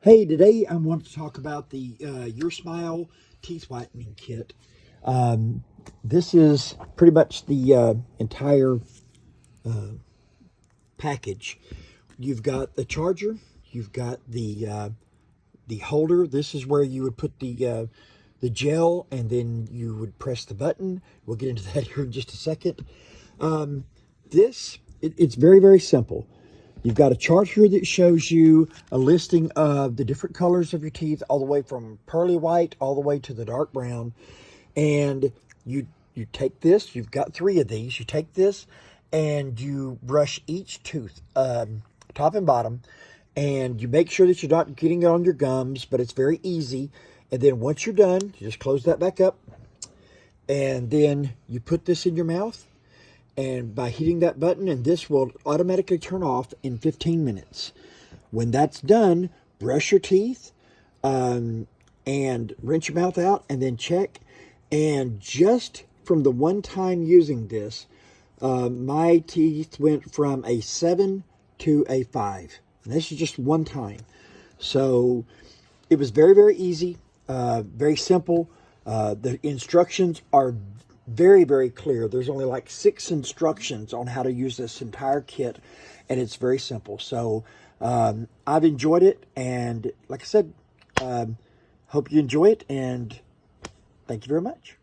Hey, today I want to talk about the Ursmile Teeth Whitening Kit. This is pretty much the entire package. You've got the charger, you've got the holder. This is where you would put the gel, and then you would press the button. We'll get into that here in just a second. It's very, very simple. You've got a chart here that shows you a listing of the different colors of your teeth, all the way from pearly white all the way to the dark brown. And you take this, you've got 3 of these, you take this and you brush each tooth, top and bottom, and you make sure that you're not getting it on your gums, but it's very easy. And then once you're done, you just close that back up, and then you put this in your mouth, and by hitting that button, and this will automatically turn off in 15 minutes. When that's done, brush your teeth and rinse your mouth out, and then check. And just from the one time using this, my teeth went from a 7 to a 5. And this is just one time. So it was very, very easy, very simple. The instructions are very, very clear. There's only like 6 instructions on how to use this entire kit, and it's very simple. So I've enjoyed it, and like I said, hope you enjoy it, and thank you very much.